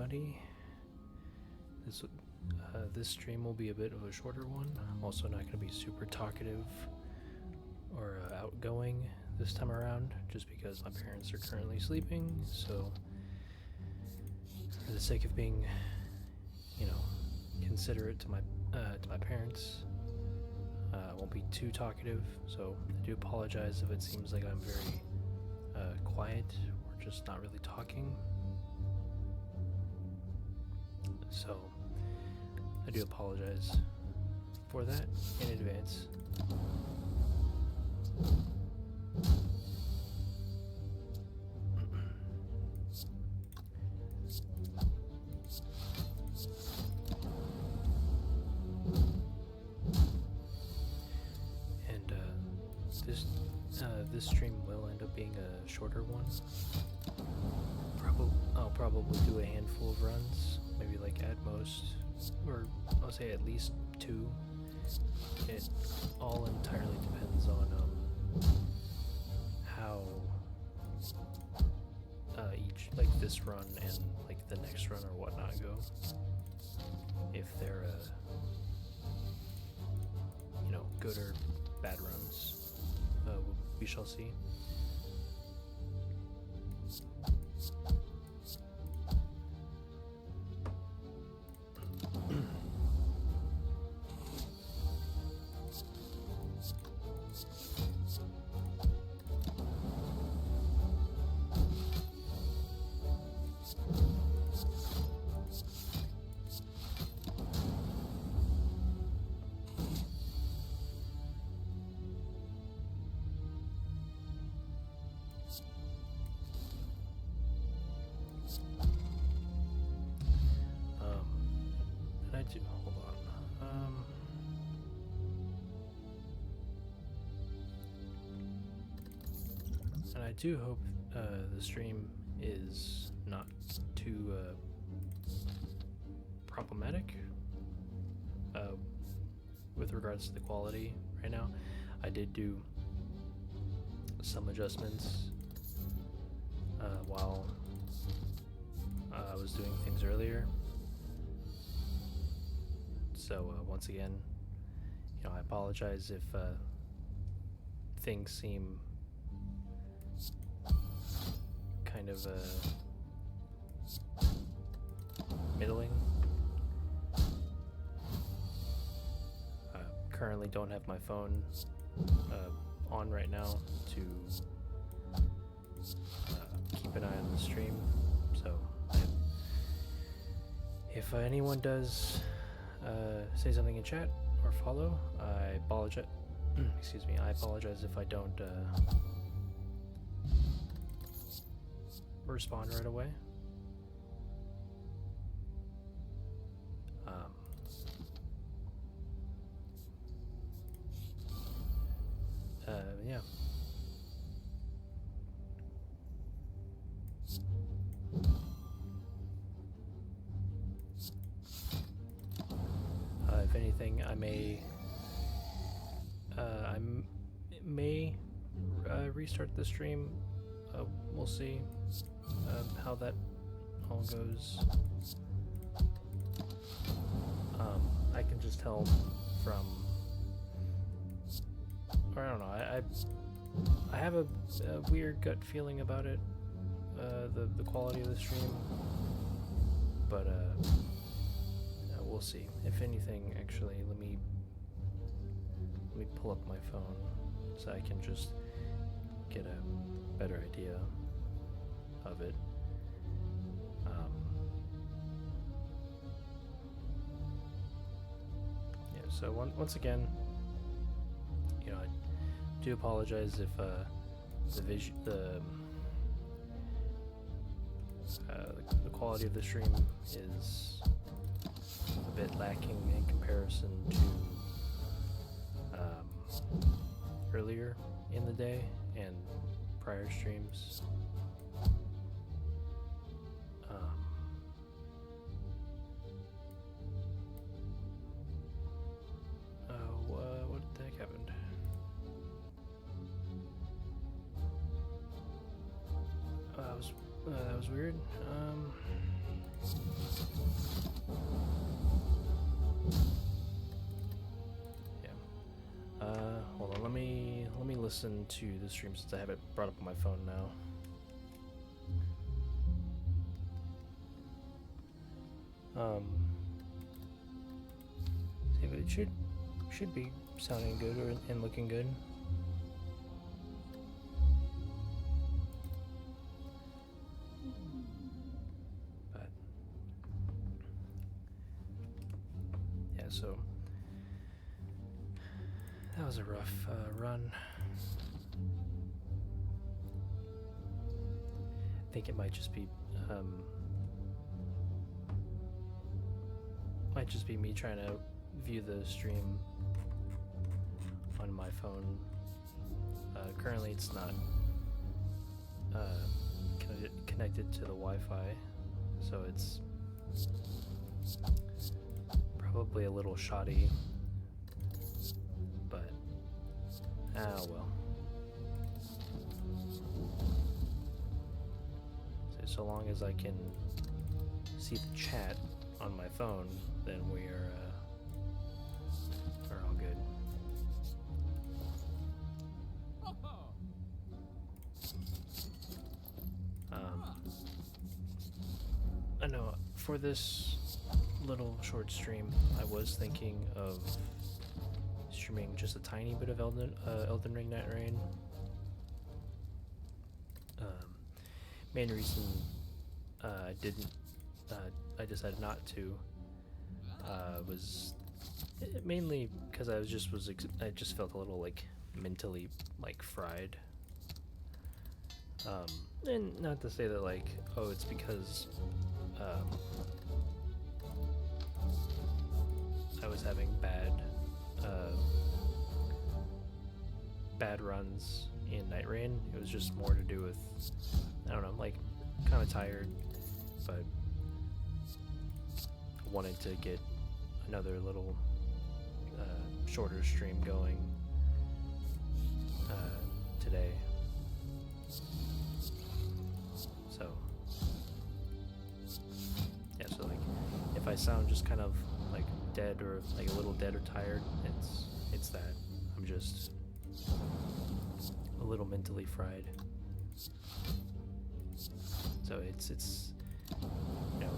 everybody. This stream will be a bit of a shorter one. I'm also not going to be super talkative or outgoing this time around, just because my parents are currently sleeping. So, for the sake of being, considerate to my parents, I won't be too talkative. So I do apologize if it seems like I'm very quiet or just not really talking. So I do apologize for that in advance. And this stream will end up being a shorter one. I'll probably do a handful of runs, maybe like at most, or I'll say at least 2. It all entirely depends on how each, like this run and like the next run or whatnot go. If they're good or bad runs, we shall see. Hold on. And I do hope the stream is not too problematic with regards to the quality right now. I did do some adjustments while I was doing things earlier. So once again, I apologize if things seem kind of middling. Currently don't have my phone on right now to keep an eye on the stream. So if anyone does say something in chat or follow, I apologize. Excuse me. I apologize if I don't respond right away. Yeah. If anything, I may restart the stream. We'll see how that all goes. I can just tell from, or I don't know. I have a weird gut feeling about it. The quality of the stream, but we'll see. If anything, actually, let me pull up my phone so I can just get a better idea of it. Yeah. So once again, I do apologize if the quality of the stream is a bit lacking in comparison to earlier in the day and prior streams. What the heck happened? That was weird. listen to the stream since I have it brought up on my phone now. See if it should be sounding good and looking good. But yeah, so that was a rough run. I think it might just be me trying to view the stream on my phone. Currently it's not connected to the Wi-Fi, so it's probably a little shoddy, but well. So long as I can see the chat on my phone, then we're all good. I know for this little short stream, I was thinking of streaming just a tiny bit of Elden Ring Night Rain. Main reason I decided not to was mainly because I just felt a little like mentally like fried. And not to say that like, oh, it's because I was having bad runs in Night Rain. It was just more to do with, I don't know, like kind of tired, but wanted to get another little shorter stream going today. So yeah, so like if I sound just kind of like dead or like a little dead or tired, it's that I'm just a little mentally fried. So it's you know,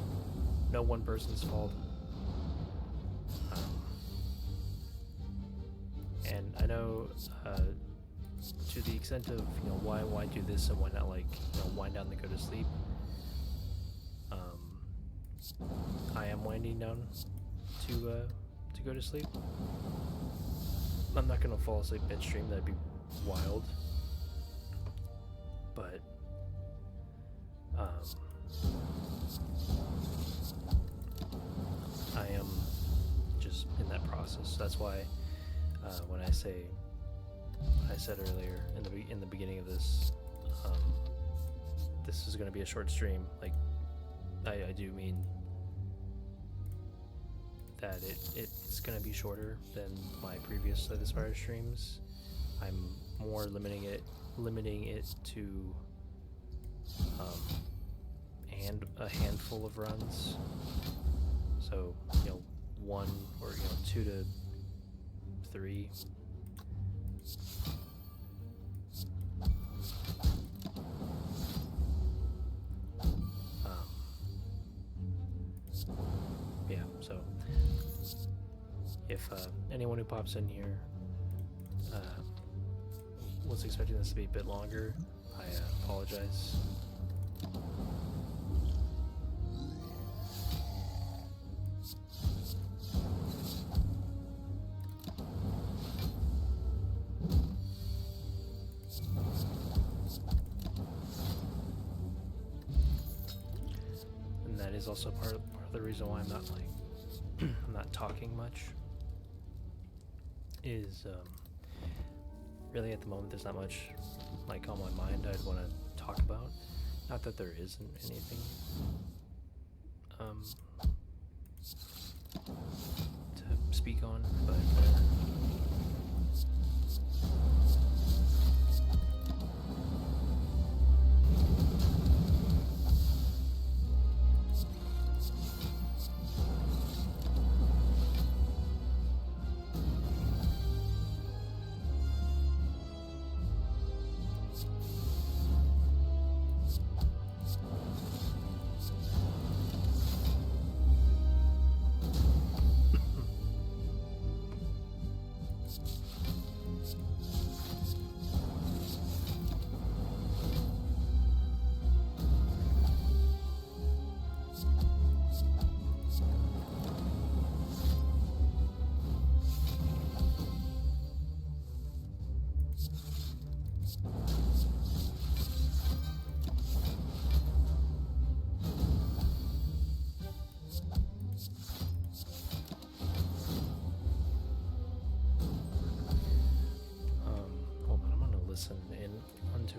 no one person's fault. And I know to the extent of, you know, why do this and why not, like, you know, wind down to go to sleep. I am winding down to go to sleep. I'm not gonna fall asleep midstream, that'd be wild. But I am just in that process. That's why when I said earlier in the beginning of this, this is going to be a short stream. Like I do mean that it's going to be shorter than my previous Slay The Spire streams. I'm more limiting it to a handful of runs. So, you know, 1 or 2 to 3. Yeah, so if anyone who pops in here was expecting this to be a bit longer, I apologize. And that is also part of the reason why I'm not like I'm not talking much. Is really at the moment there's not much like on my mind I'd want to talk about. Not that there isn't anything to speak on, but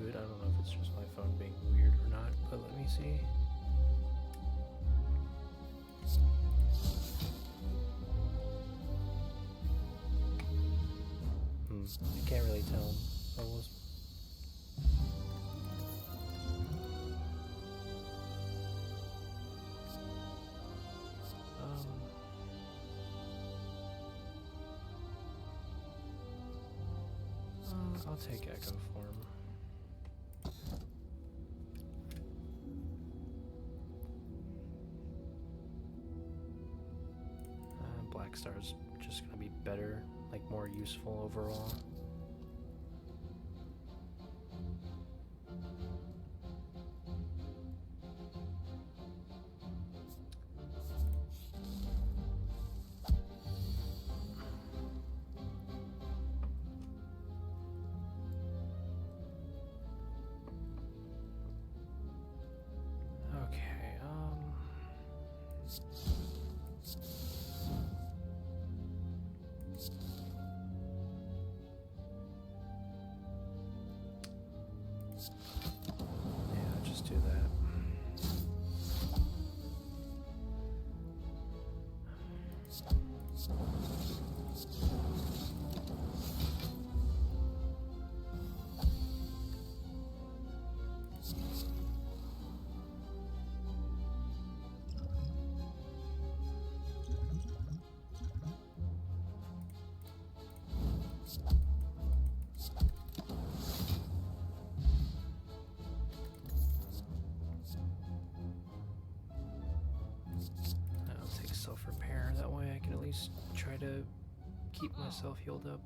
into it. I don't know if it's just my phone being weird or not, but let me see. I can't really tell. I'll take Echo Form. Black Star's just gonna be better, like more useful overall. Self-repair, that way I can at least try to keep myself healed up.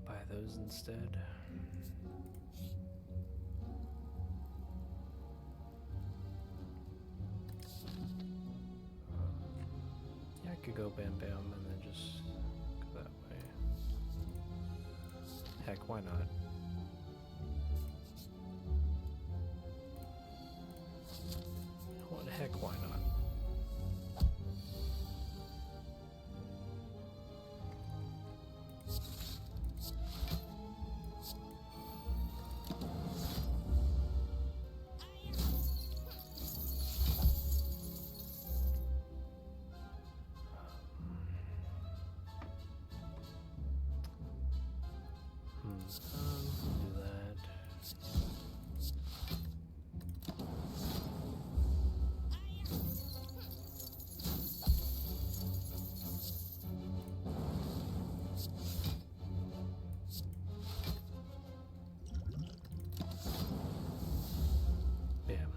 Buy those instead. Yeah, I could go Bam Bam and then just go that way. Heck, why not? What the heck, why not? Do that. Bam.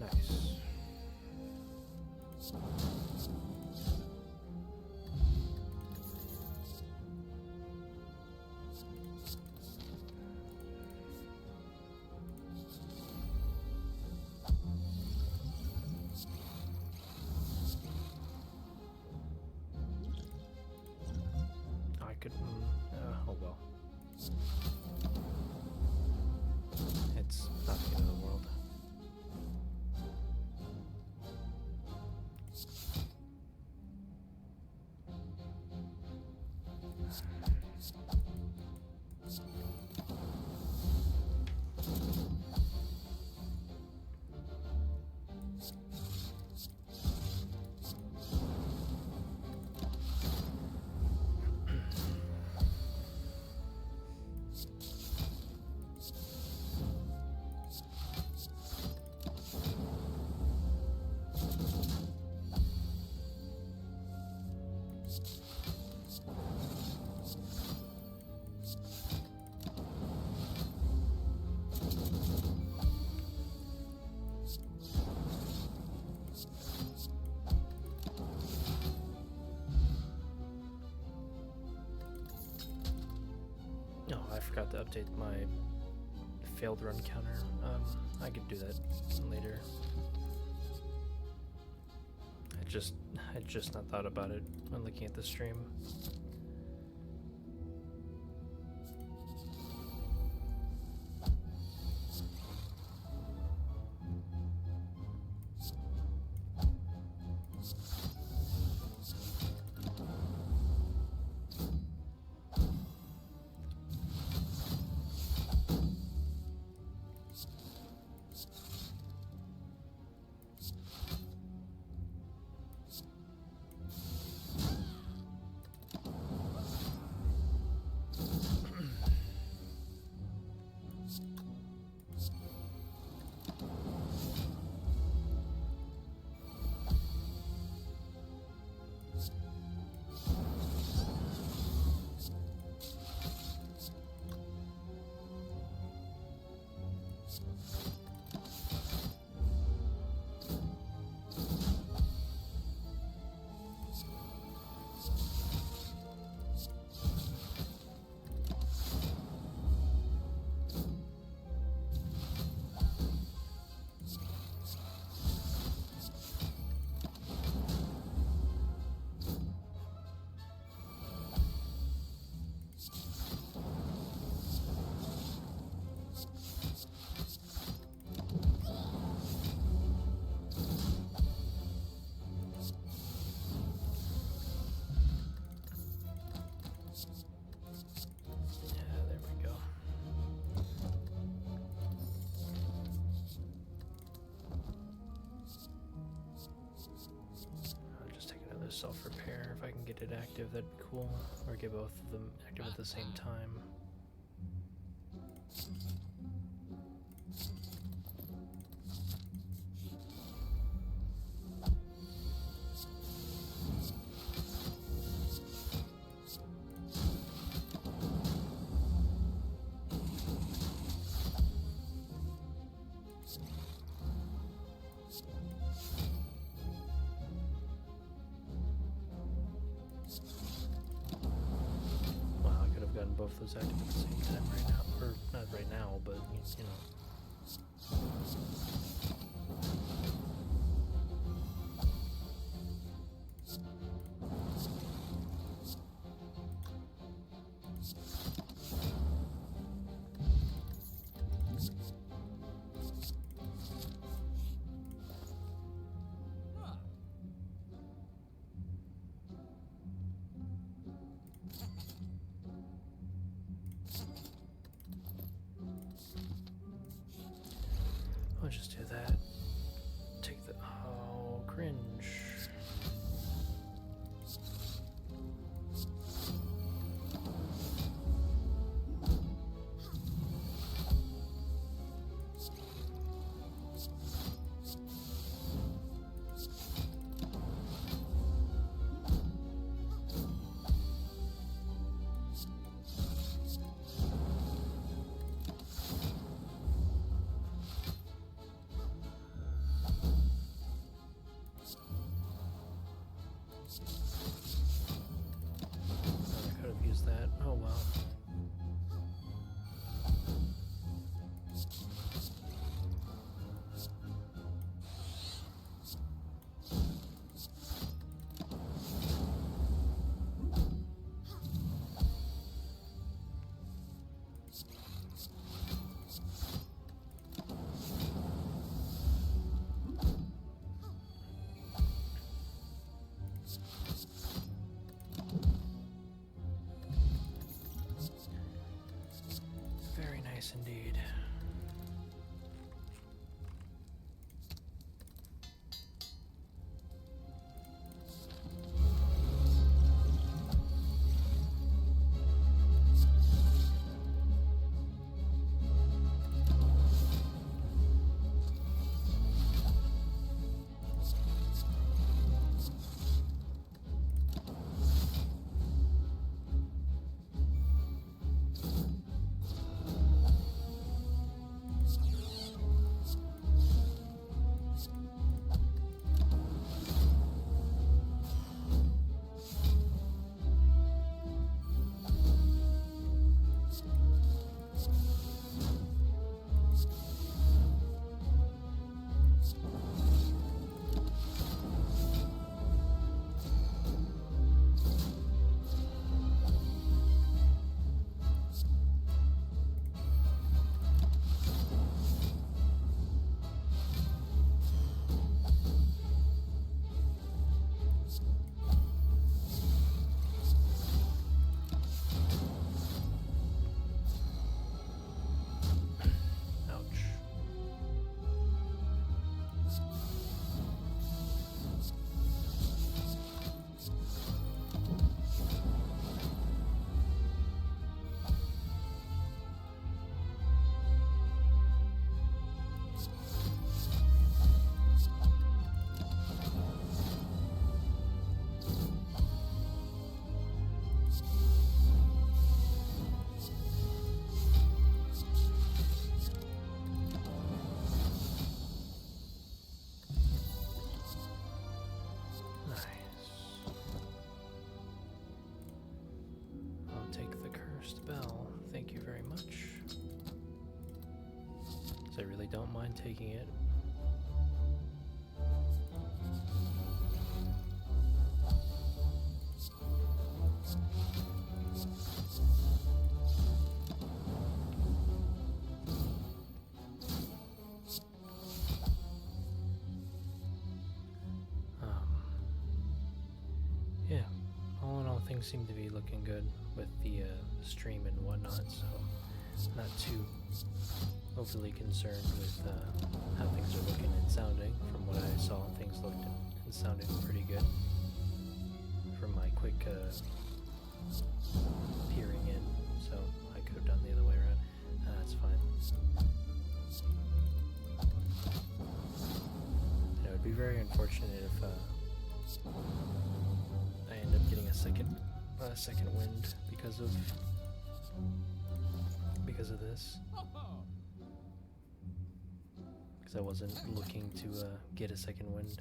Nice. I could, oh well. It's not the end of the world. Oh, I forgot to update my failed run counter. I could do that later. I just not thought about it when looking at the stream. Self-repair, if I can get it active, that'd be cool. Or get both of them active at the same time. Both those active at the same time right now, or not right now, but you know. I'll just do that. Take the... Oh, cringe. Nice indeed. first bell. Thank you very much. So I really don't mind taking it. Yeah, all in all, things seem to be looking good with the stream and whatnot, so not too overly concerned with how things are looking and sounding. From what I saw, things looked and sounded pretty good from my quick peering in, so I could have done the other way around. That's fine. It would be very unfortunate if I end up getting a second wind because of this. Because I wasn't looking to get a second wind.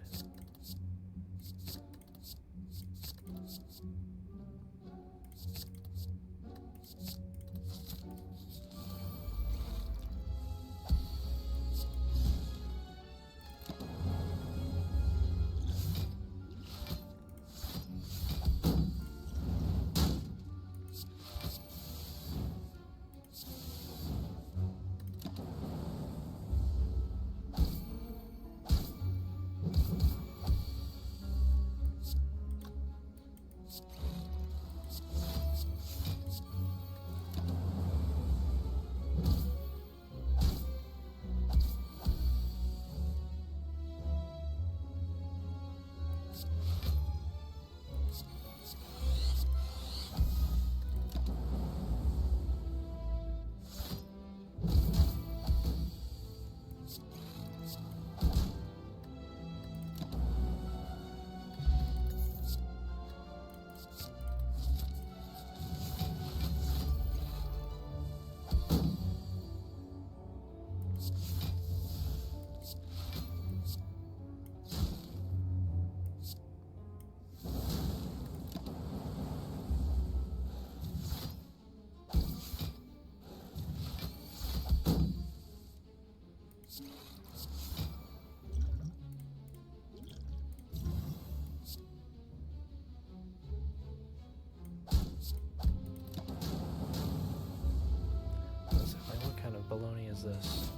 Baloney is this?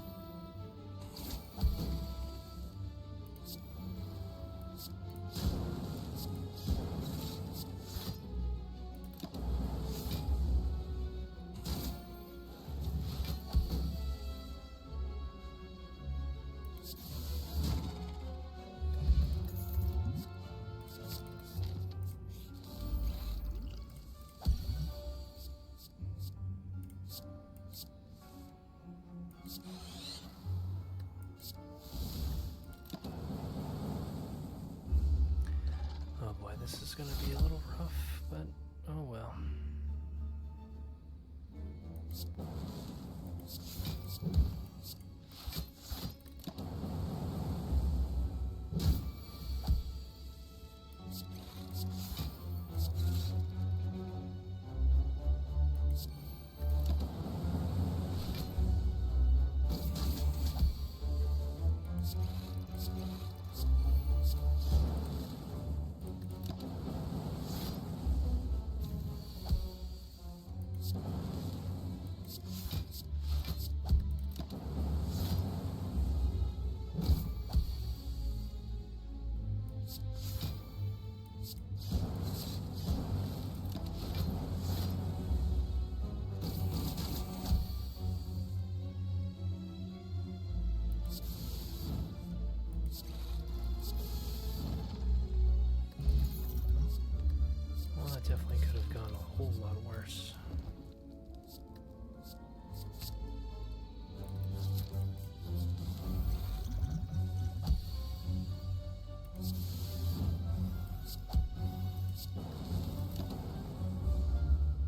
Oh boy, this is gonna be a little rough, but oh well. Definitely could have gone a whole lot worse.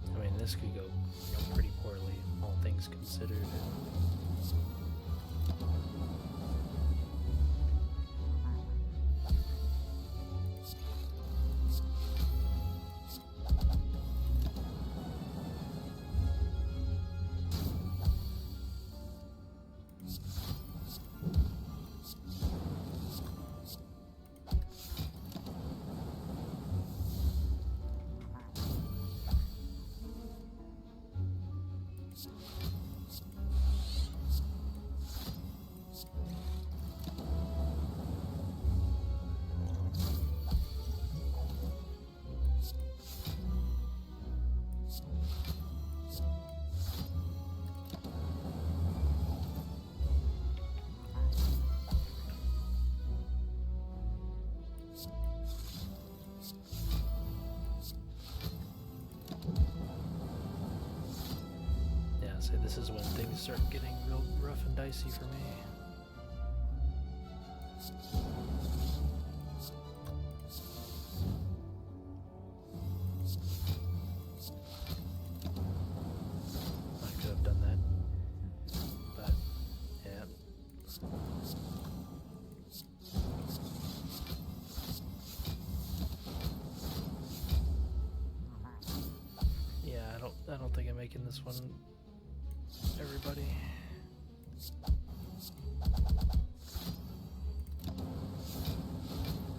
I mean, this could go pretty poorly, all things considered. this is when things start getting real rough and dicey for me. I could have done that, but yeah. Yeah, I don't think I'm making this one, everybody.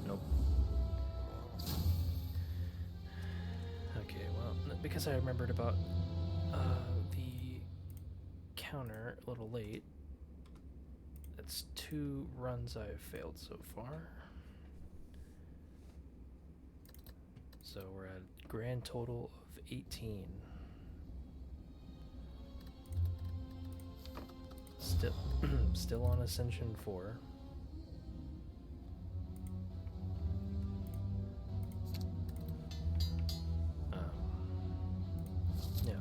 Nope. Okay, well, because I remembered about the counter a little late, that's 2 runs I've failed so far. So we're at a grand total of 18. Still on Ascension 4. Yeah.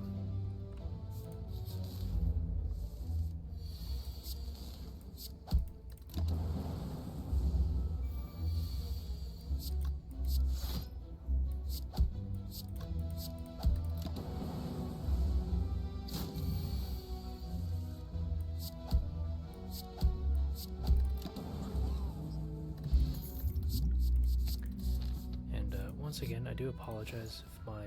Once again, I do apologize if my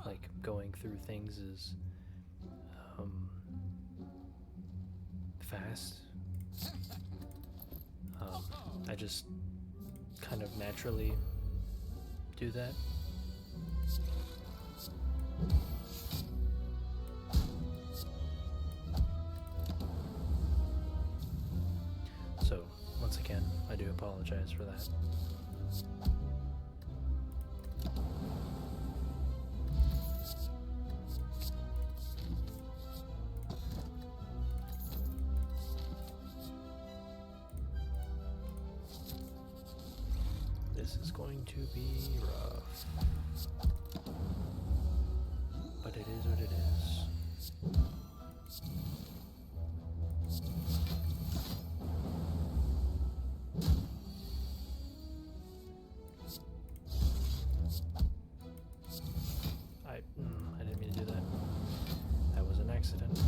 like going through things is fast. I just kind of naturally do that. So, once again, I do apologize for that. This is going to be rough, but it is what it is. I didn't mean to do that. That was an accident.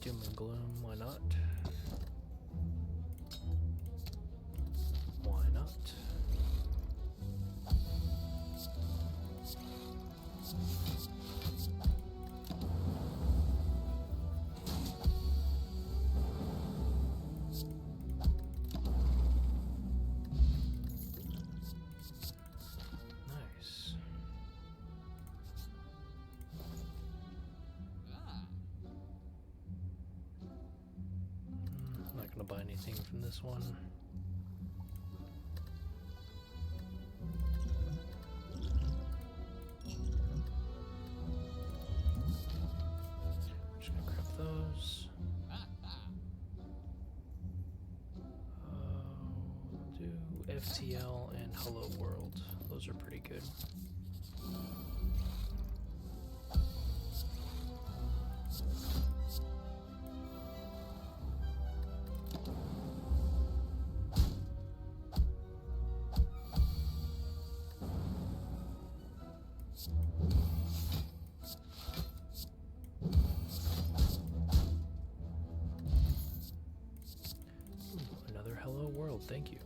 Doom and gloom, why not? Why not? Nice. Not gonna buy anything from this one. FTL and Hello World. Those are pretty good. Another Hello World, thank you.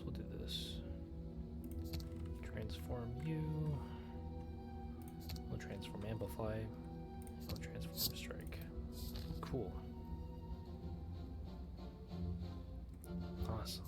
We'll do this. Transform you. We'll transform amplify. We'll transform strike. Cool. Awesome.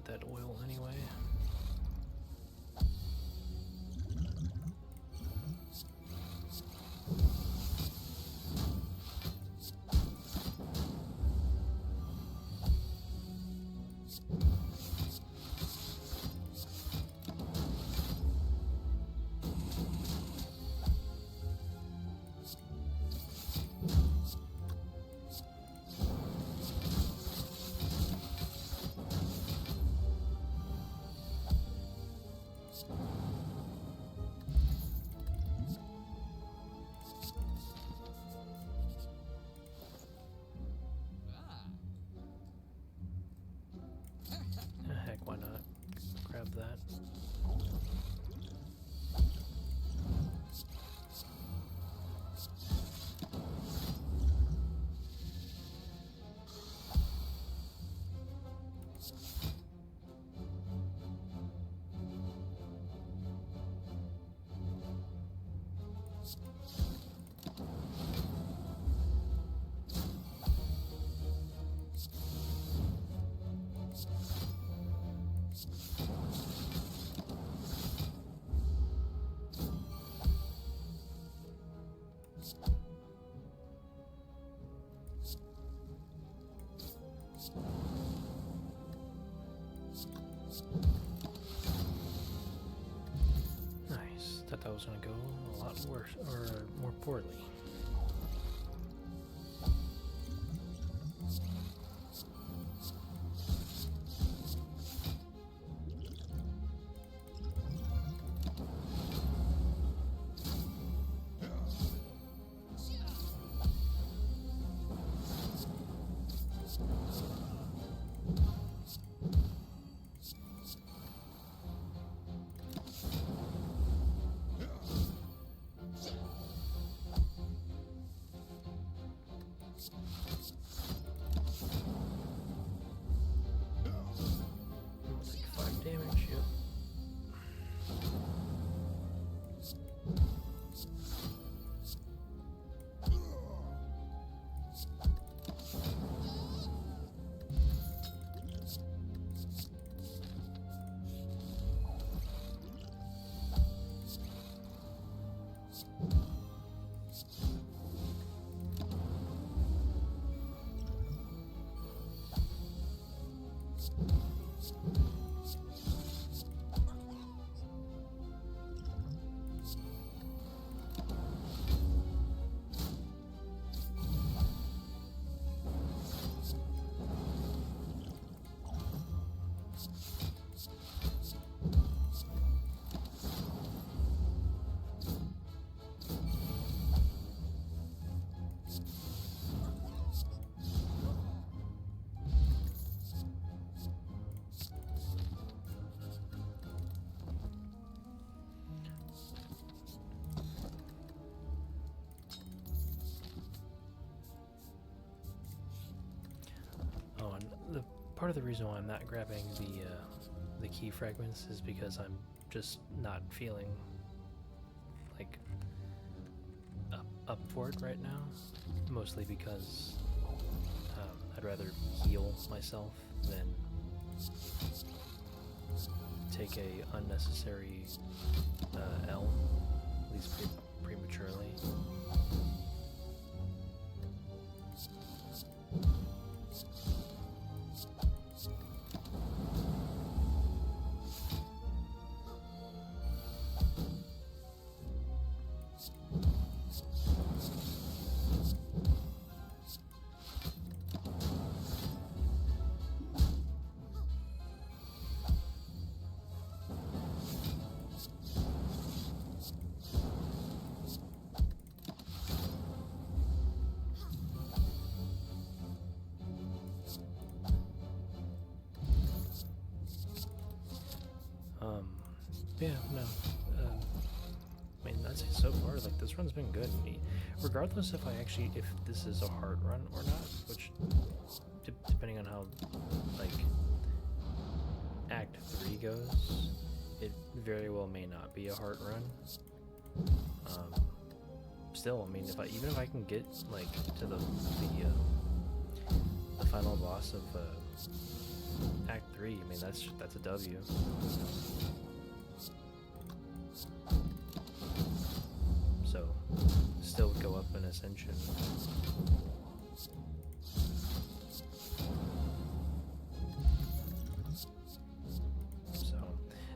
That oil anyway. Heck, why not? Grab that. Thought that was gonna go a lot worse or more poorly. Damage, yep. Oh, and the part of the reason why I'm not grabbing the key fragments is because I'm just not feeling like up for it right now. Mostly because I'd rather heal myself than take a unnecessary L, at least prematurely. Yeah, no. I mean, I'd say so far, like, this run's been good. Regardless if this is a hard run or not, which, depending on how, like, Act 3 goes, it very well may not be a hard run. Still, I mean, even if I can get, like, to the final boss of, Act 3, I mean, that's a W. So, still go up in Ascension. So,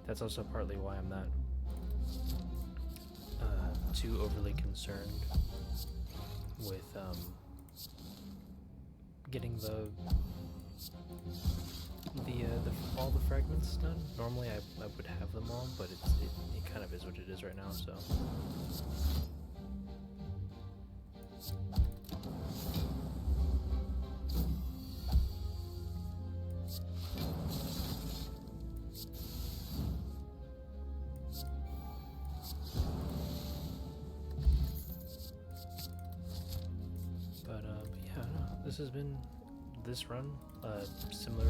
that's also partly why I'm not too overly concerned with getting all the fragments done. Normally I would have them all, but it kind of is what it is right now, so. But yeah, no, this has been this run, similar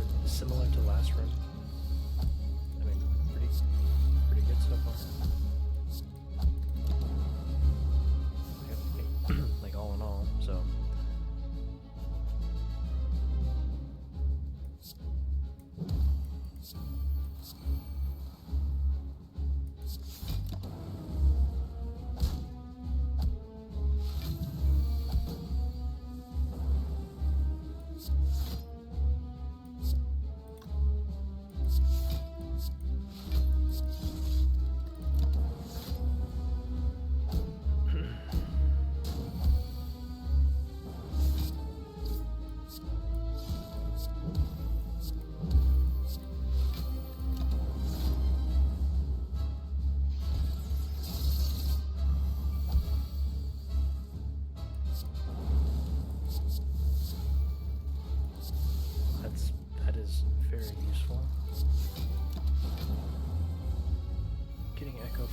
to last run. I mean, pretty good so far. Like all in all, so.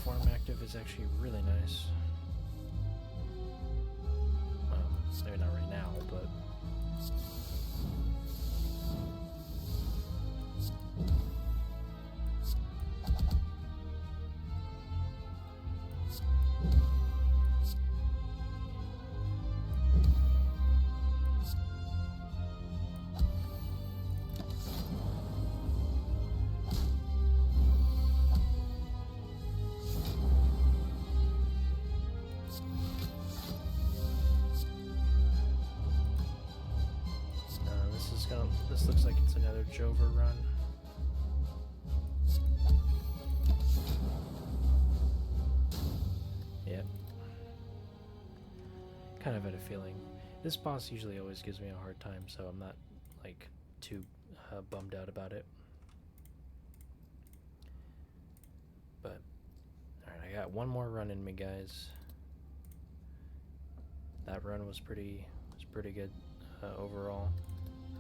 form active is actually really nice. Well, maybe not right now, but this looks like it's another Jover run. Yep. Kind of had a feeling. This boss usually always gives me a hard time, so I'm not like too bummed out about it. But alright, I got one more run in me, guys. That run was pretty good overall.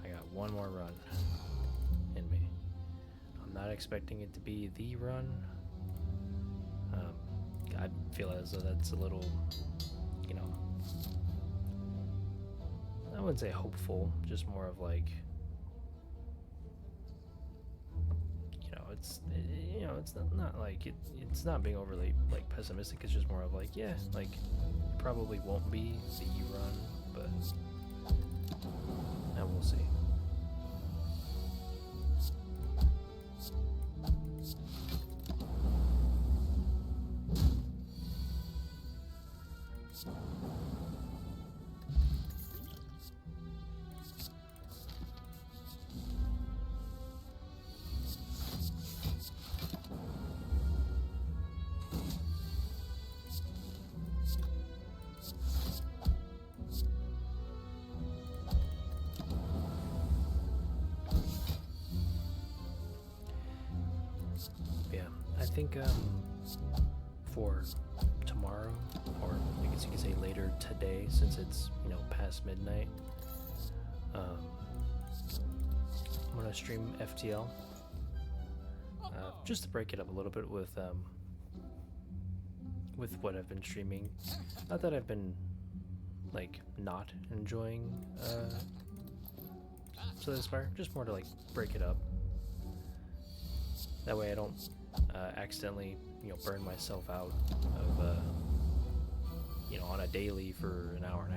I got one more run in me. I'm not expecting it to be the run. I feel as though that's a little, you know, I wouldn't say hopeful, just more of like, it's not like it's not being overly like pessimistic. It's just more of like, yeah, like it probably won't be the run, but and we'll see. I think for tomorrow, or I guess you could say later today, since it's past midnight, I'm gonna stream FTL just to break it up a little bit with what I've been streaming. Not that I've been like not enjoying Slay The Spire, just more to like break it up. That way I don't accidentally burn myself out of on a daily for an hour and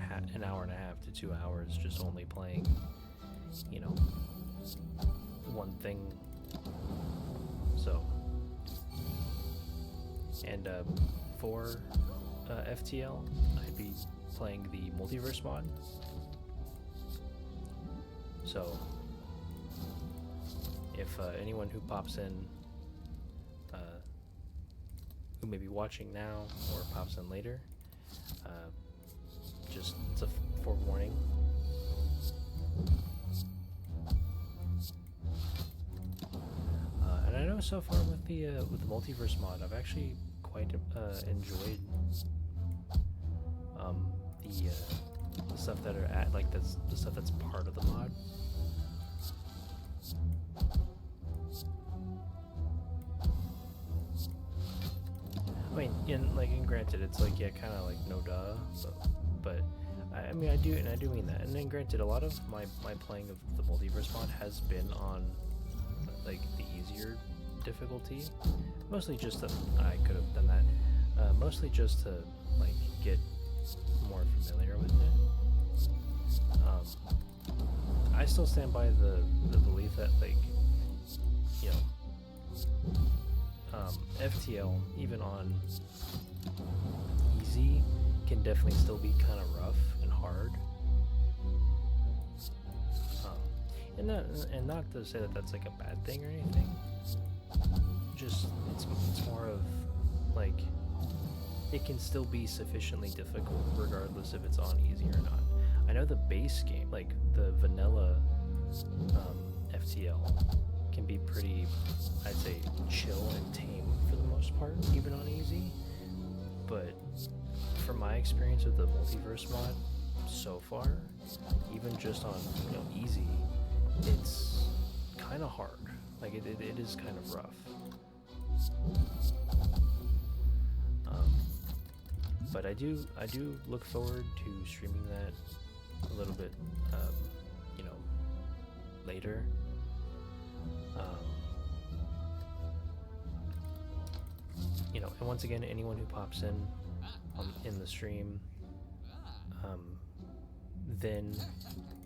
a half to 2 hours just only playing one thing. So, and for FTL I'd be playing the multiverse mod, so if anyone who pops in who may be watching now or pops in later, just it's a forewarning. And I know so far with the multiverse mod, I've actually quite enjoyed the stuff that are the stuff that's part of the mod. I mean, and granted, it's like, yeah, kind of like no duh, but I mean, I do mean that. And then granted, a lot of my playing of the multiverse mod has been on like the easier difficulty, mostly just that I could have done that, mostly just to like get more familiar with it. I still stand by the belief that FTL, even on easy, can definitely still be kind of rough and hard. And not to say that that's like a bad thing or anything. Just it's more of like it can still be sufficiently difficult regardless if it's on easy or not. I know the base game, like the vanilla FTL, can be pretty, I'd say, chill and tame for the most part, even on easy. But from my experience with the multiverse mod so far, even just on easy, it's kind of hard. Like it is kind of rough. But I do look forward to streaming that a little bit, you know, later. You know, and once again, anyone who pops in the stream, then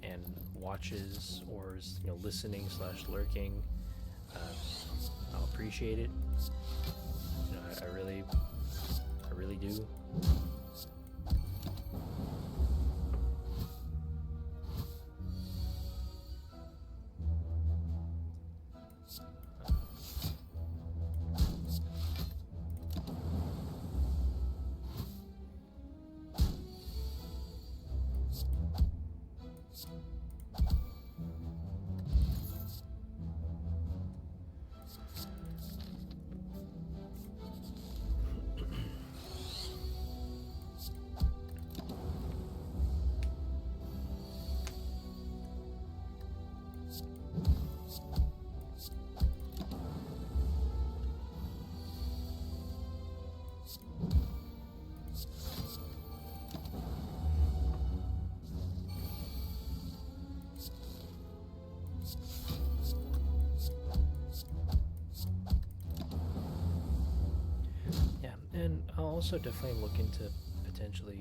and watches or is, you know, listening / lurking, I'll appreciate it. You know, I really do. And I'll also definitely look into potentially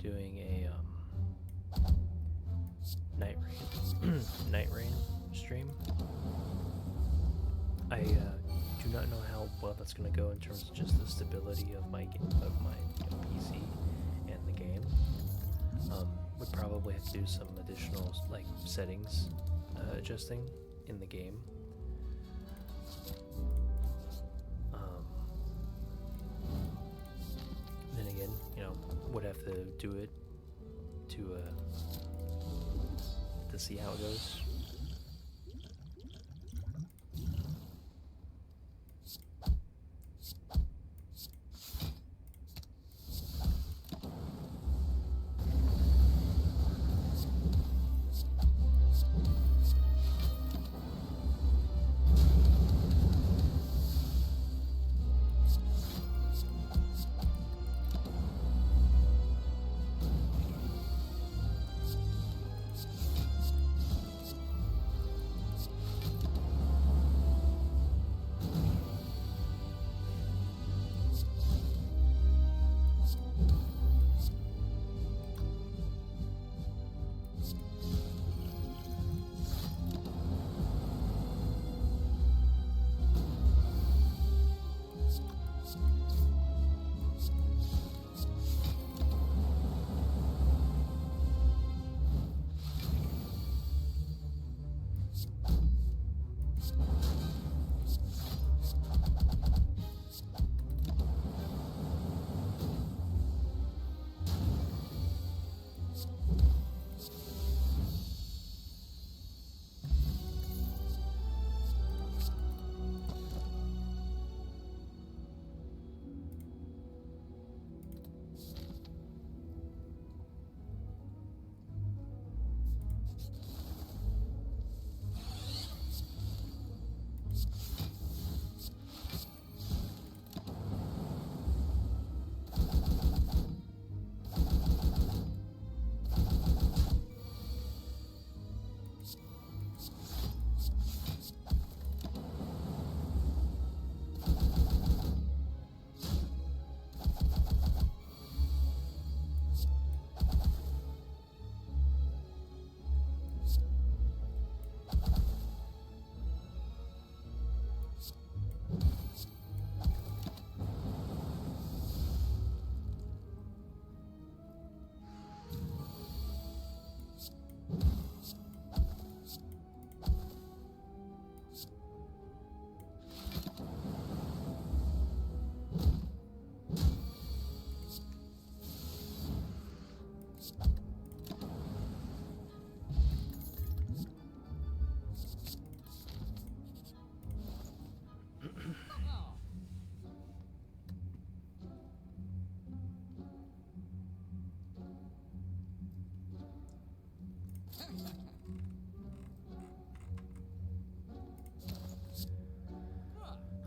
doing a night rain stream. I do not know how well that's going to go in terms of just the stability of my PC and the game. Would probably have to do some additional like settings adjusting in the game. Then again, you know, would have to do it to see how it goes.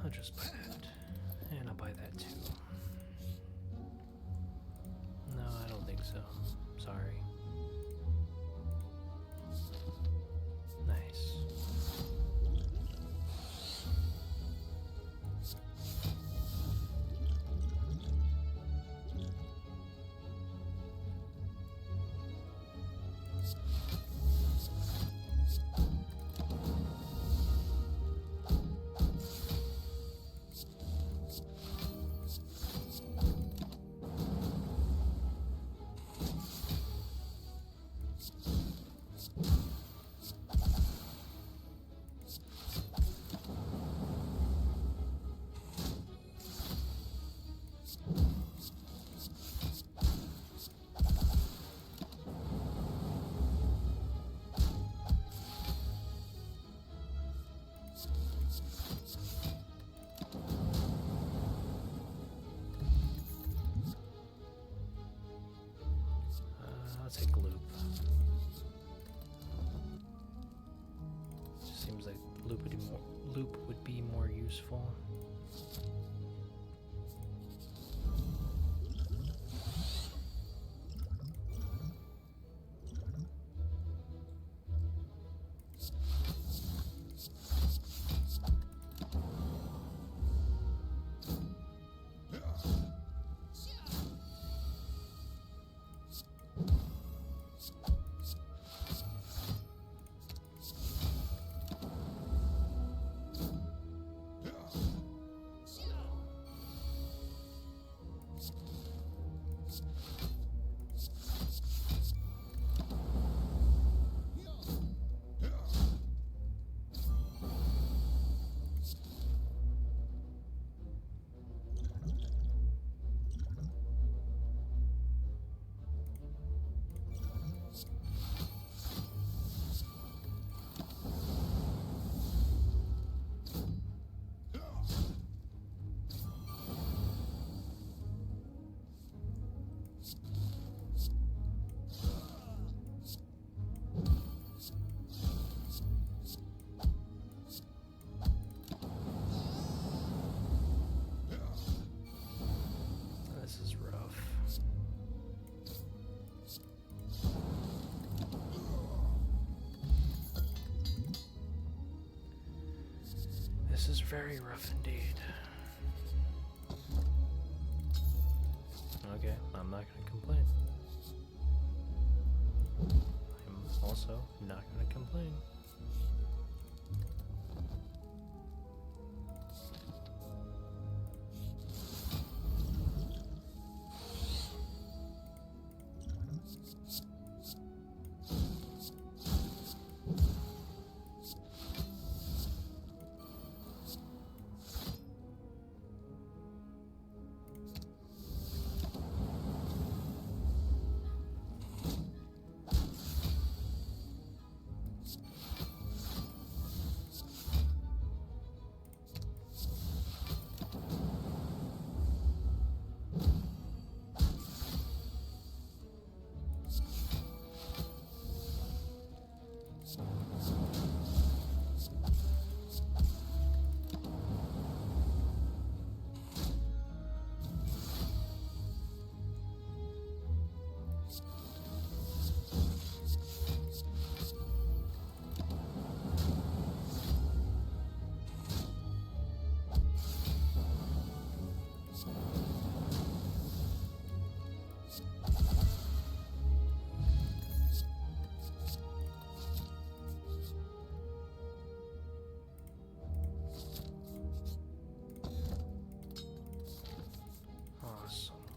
I'll just buy that, and I'll buy that too. think so. Sorry. Nice. I'll take loop. Just seems like loop would be more useful. This is rough. This is very rough indeed. Okay, I'm not gonna complain. I'm also not gonna complain.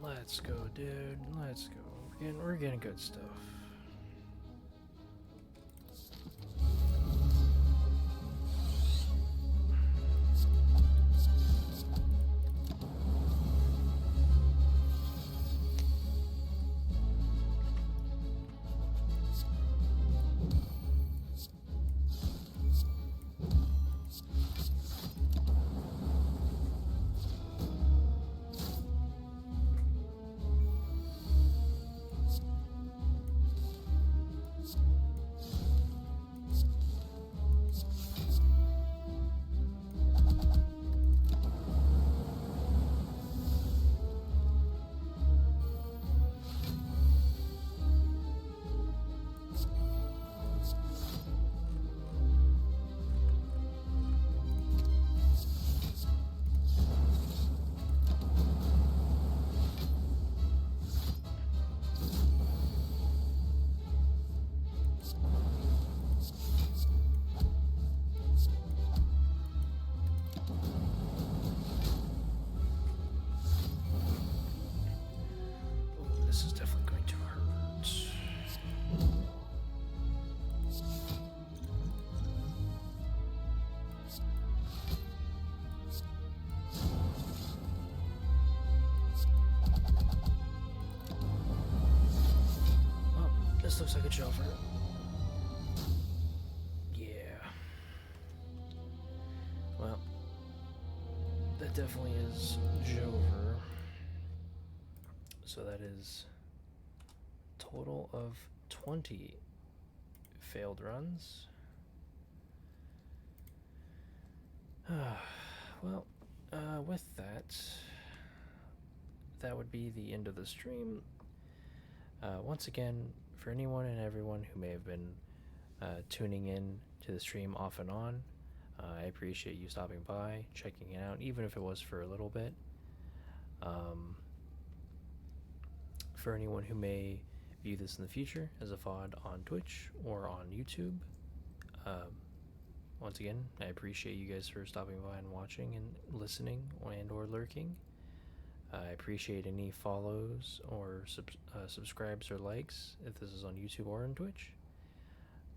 Let's go, dude. Let's go. We're getting good stuff. this looks like a Jover. Yeah. Well, that definitely is Jover. So that is total of 20 failed runs. Well, with that, that would be the end of the stream. Once again, for anyone and everyone who may have been tuning in to the stream off and on, I appreciate you stopping by, checking it out, even if it was for a little bit. For anyone who may view this in the future as a VOD on Twitch or on YouTube, once again, I appreciate you guys for stopping by and watching and listening and or lurking. I appreciate any follows or subscribes or likes if this is on YouTube or on Twitch.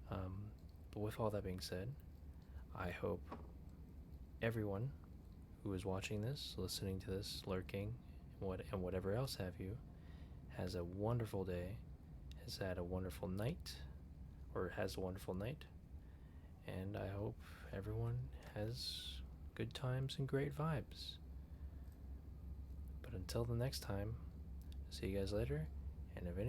But with all that being said, I hope everyone who is watching this, listening to this, lurking, and whatever else have you, has a wonderful day, has had a wonderful night, or has a wonderful night, and I hope everyone has good times and great vibes. But until the next time, see you guys later, and if any